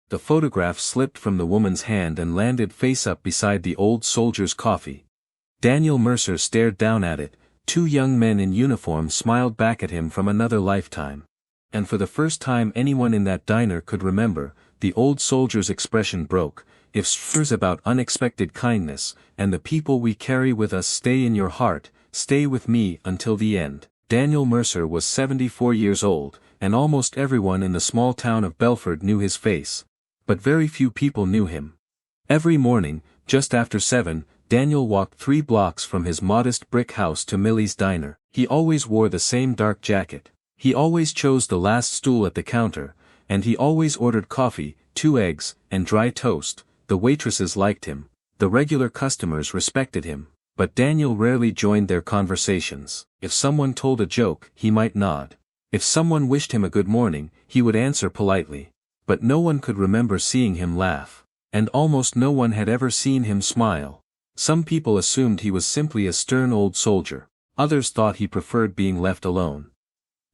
The photograph slipped from the woman's hand and landed face up beside the old soldier's coffee. Daniel Mercer stared down at it. Two young men in uniform smiled back at him from another lifetime. And for the first time anyone in that diner could remember, the old soldier's expression broke. If stories about unexpected kindness, and the people we carry with us stay in your heart, stay with me until the end. Daniel Mercer was 74 years old, and almost everyone in the small town of Belford knew his face. But very few people knew him. Every morning, just after 7, Daniel walked 3 blocks from his modest brick house to Millie's diner. He always wore the same dark jacket. He always chose the last stool at the counter, and he always ordered coffee, 2 eggs, and dry toast. The waitresses liked him. The regular customers respected him. But Daniel rarely joined their conversations. If someone told a joke, he might nod. If someone wished him a good morning, he would answer politely. But no one could remember seeing him laugh. And almost no one had ever seen him smile. Some people assumed he was simply a stern old soldier. Others thought he preferred being left alone.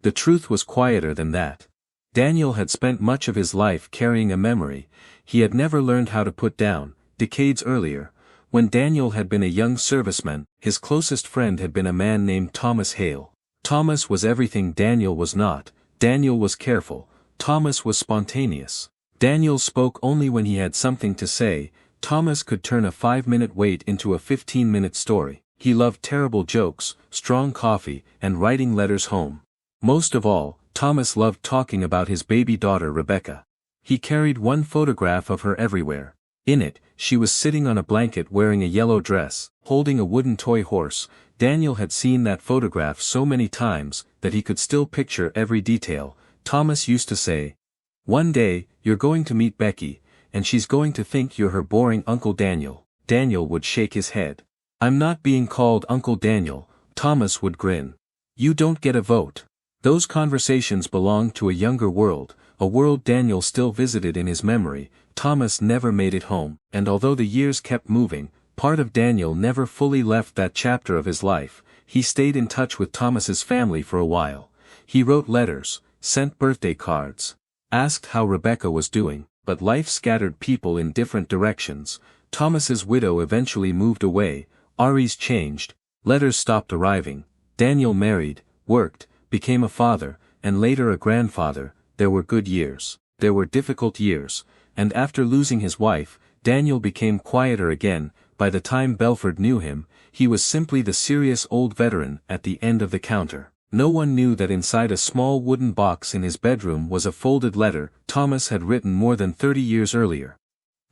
The truth was quieter than that. Daniel had spent much of his life carrying a memory he had never learned how to put down. Decades earlier, when Daniel had been a young serviceman, his closest friend had been a man named Thomas Hale. Thomas was everything Daniel was not. Daniel was careful. Thomas was spontaneous. Daniel spoke only when he had something to say. Thomas could turn a 5-minute wait into a 15-minute story. He loved terrible jokes, strong coffee, and writing letters home. Most of all, Thomas loved talking about his baby daughter Rebecca. He carried one photograph of her everywhere. In it, she was sitting on a blanket wearing a yellow dress, holding a wooden toy horse. Daniel had seen that photograph so many times that he could still picture every detail. Thomas used to say, "One day, you're going to meet Becky, and she's going to think you're her boring Uncle Daniel." Daniel would shake his head. "I'm not being called Uncle Daniel." Thomas would grin. "You don't get a vote." Those conversations belonged to a younger world, a world Daniel still visited in his memory. Thomas never made it home, and although the years kept moving, part of Daniel never fully left that chapter of his life. He stayed in touch with Thomas's family for a while. He wrote letters, sent birthday cards, asked how Rebecca was doing, but life scattered people in different directions. Thomas's widow eventually moved away, Ari's changed, letters stopped arriving, Daniel married, worked, became a father, and later a grandfather. There were good years. There were difficult years. And after losing his wife, Daniel became quieter again. By the time Belford knew him, he was simply the serious old veteran at the end of the counter. No one knew that inside a small wooden box in his bedroom was a folded letter Thomas had written more than 30 years earlier.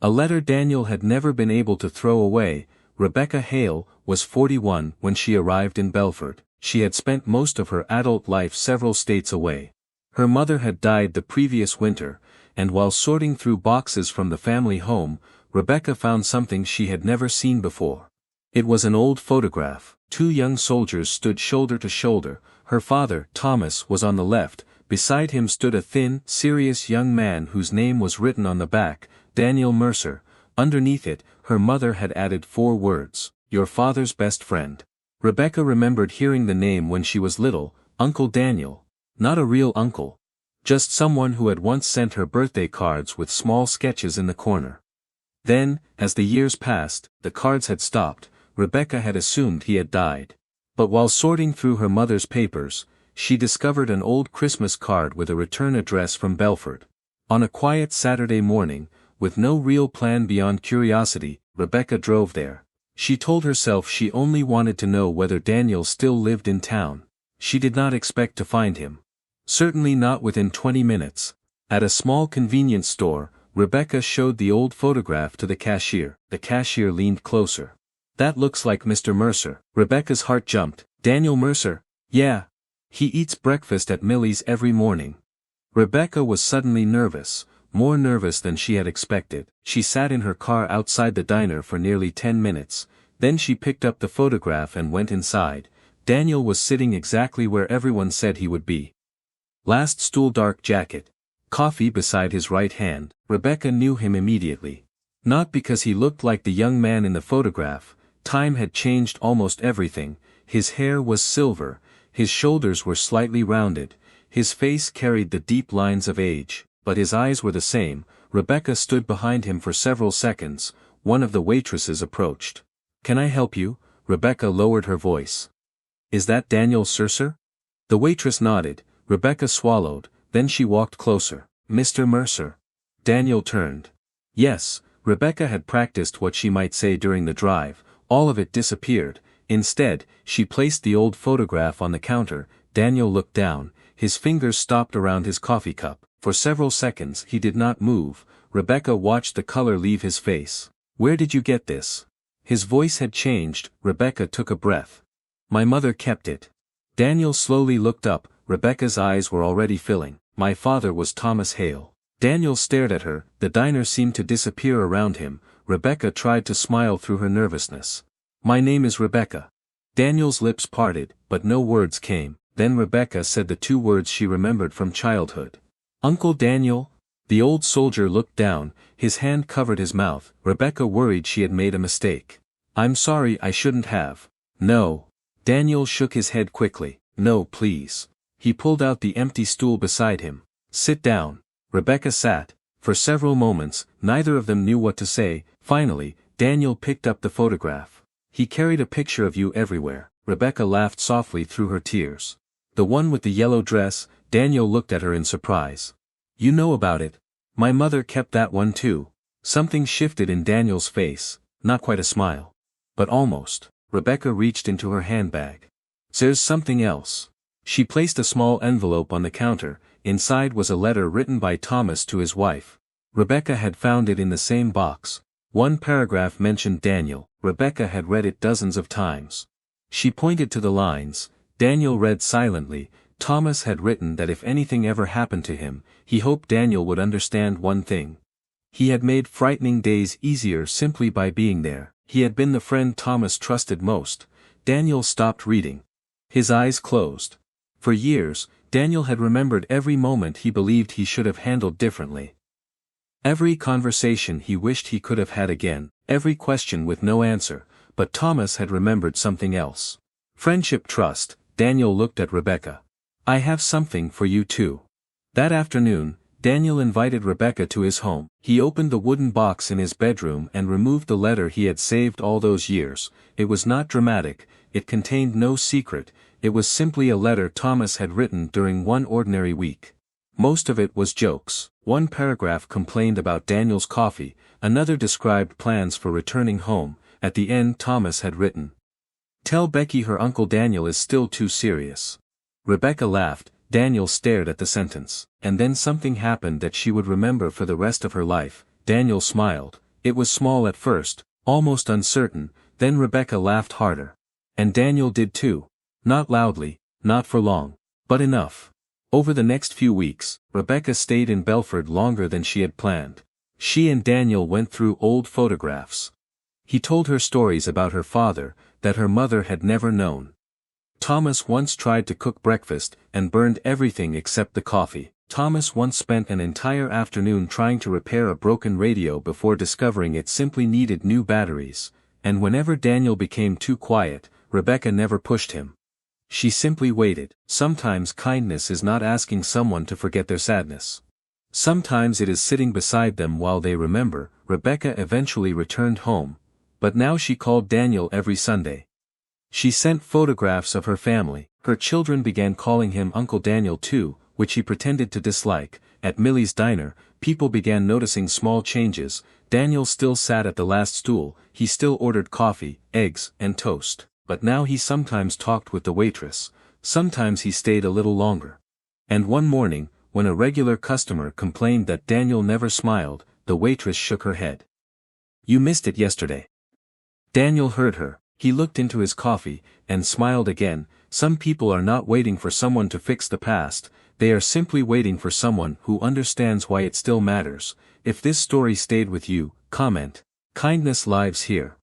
A letter Daniel had never been able to throw away. Rebecca Hale was 41 when she arrived in Belford. She had spent most of her adult life several states away. Her mother had died the previous winter, and while sorting through boxes from the family home, Rebecca found something she had never seen before. It was an old photograph. 2 young soldiers stood shoulder to shoulder. Her father, Thomas, was on the left. Beside him stood a thin, serious young man whose name was written on the back, Daniel Mercer. Underneath it, her mother had added 4 words, "Your father's best friend." Rebecca remembered hearing the name when she was little, Uncle Daniel. Not a real uncle. Just someone who had once sent her birthday cards with small sketches in the corner. Then, as the years passed, the cards had stopped. Rebecca had assumed he had died. But while sorting through her mother's papers, she discovered an old Christmas card with a return address from Belford. On a quiet Saturday morning, with no real plan beyond curiosity, Rebecca drove there. She told herself she only wanted to know whether Daniel still lived in town. She did not expect to find him. Certainly not within 20 minutes. At a small convenience store, Rebecca showed the old photograph to the cashier. The cashier leaned closer. "That looks like Mr. Mercer." Rebecca's heart jumped. "Daniel Mercer? Yeah. He eats breakfast at Millie's every morning." Rebecca was suddenly nervous, more nervous than she had expected. She sat in her car outside the diner for nearly 10 minutes. Then she picked up the photograph and went inside. Daniel was sitting exactly where everyone said he would be. Last stool, dark jacket. Coffee beside his right hand. Rebecca knew him immediately. Not because he looked like the young man in the photograph. Time had changed almost everything. His hair was silver, his shoulders were slightly rounded, his face carried the deep lines of age, but his eyes were the same, Rebecca stood behind him for several seconds. One of the waitresses approached. "Can I help you?" Rebecca lowered her voice. "Is that Daniel Mercer?" The waitress nodded. Rebecca swallowed, then she walked closer. "Mr. Mercer?" Daniel turned. "Yes." Rebecca had practiced what she might say during the drive. All of it disappeared. Instead, she placed the old photograph on the counter. Daniel looked down. His fingers stopped around his coffee cup. For several seconds he did not move. Rebecca watched the color leave his face. "Where did you get this?" His voice had changed. Rebecca took a breath. "My mother kept it." Daniel slowly looked up. Rebecca's eyes were already filling. "My father was Thomas Hale." Daniel stared at her. The diner seemed to disappear around him. Rebecca tried to smile through her nervousness. "My name is Rebecca." Daniel's lips parted, but no words came. Then Rebecca said the two words she remembered from childhood. "Uncle Daniel?" The old soldier looked down. His hand covered his mouth. Rebecca worried she had made a mistake. "I'm sorry, I shouldn't have." "No." Daniel shook his head quickly. "No, please." He pulled out the empty stool beside him. "Sit down." Rebecca sat. For several moments, neither of them knew what to say. Finally, Daniel picked up the photograph. "He carried a picture of you everywhere." Rebecca laughed softly through her tears. "The one with the yellow dress?" Daniel looked at her in surprise. "You know about it?" "My mother kept that one too." Something shifted in Daniel's face. Not quite a smile. But almost. Rebecca reached into her handbag. "There's something else." She placed a small envelope on the counter. Inside was a letter written by Thomas to his wife. Rebecca had found it in the same box. One paragraph mentioned Daniel. Rebecca had read it dozens of times. She pointed to the lines. Daniel read silently. Thomas had written that if anything ever happened to him, he hoped Daniel would understand one thing. He had made frightening days easier simply by being there. He had been the friend Thomas trusted most. Daniel stopped reading. His eyes closed. For years, Daniel had remembered every moment he believed he should have handled differently. Every conversation he wished he could have had again, every question with no answer, but Thomas had remembered something else. Friendship, trust. Daniel looked at Rebecca. "I have something for you too." That afternoon, Daniel invited Rebecca to his home. He opened the wooden box in his bedroom and removed the letter he had saved all those years. It was not dramatic, it contained no secret, it was simply a letter Thomas had written during one ordinary week. Most of it was jokes. One paragraph complained about Daniel's coffee, another described plans for returning home. At the end Thomas had written, "Tell Becky her Uncle Daniel is still too serious." Rebecca laughed. Daniel stared at the sentence. And then something happened that she would remember for the rest of her life. Daniel smiled. It was small at first, almost uncertain, then Rebecca laughed harder. And Daniel did too. Not loudly, not for long. But enough. Over the next few weeks, Rebecca stayed in Belford longer than she had planned. She and Daniel went through old photographs. He told her stories about her father, that her mother had never known. Thomas once tried to cook breakfast, and burned everything except the coffee. Thomas once spent an entire afternoon trying to repair a broken radio before discovering it simply needed new batteries. And whenever Daniel became too quiet, Rebecca never pushed him. She simply waited. Sometimes kindness is not asking someone to forget their sadness. Sometimes it is sitting beside them while they remember. Rebecca eventually returned home. But now she called Daniel every Sunday. She sent photographs of her family. Her children began calling him Uncle Daniel too, which he pretended to dislike. At Millie's diner, people began noticing small changes. Daniel still sat at the last stool, he still ordered coffee, eggs, and toast. But now he sometimes talked with the waitress, sometimes he stayed a little longer. And one morning, when a regular customer complained that Daniel never smiled, the waitress shook her head. "You missed it yesterday." Daniel heard her. He looked into his coffee, and smiled again. Some people are not waiting for someone to fix the past, they are simply waiting for someone who understands why it still matters. If this story stayed with you, comment. Kindness lives here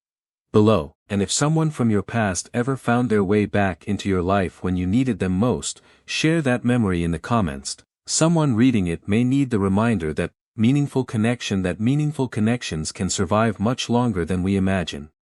below. And if someone from your past ever found their way back into your life when you needed them most, share that memory in the comments. Someone reading it may need the reminder that meaningful connections can survive much longer than we imagine.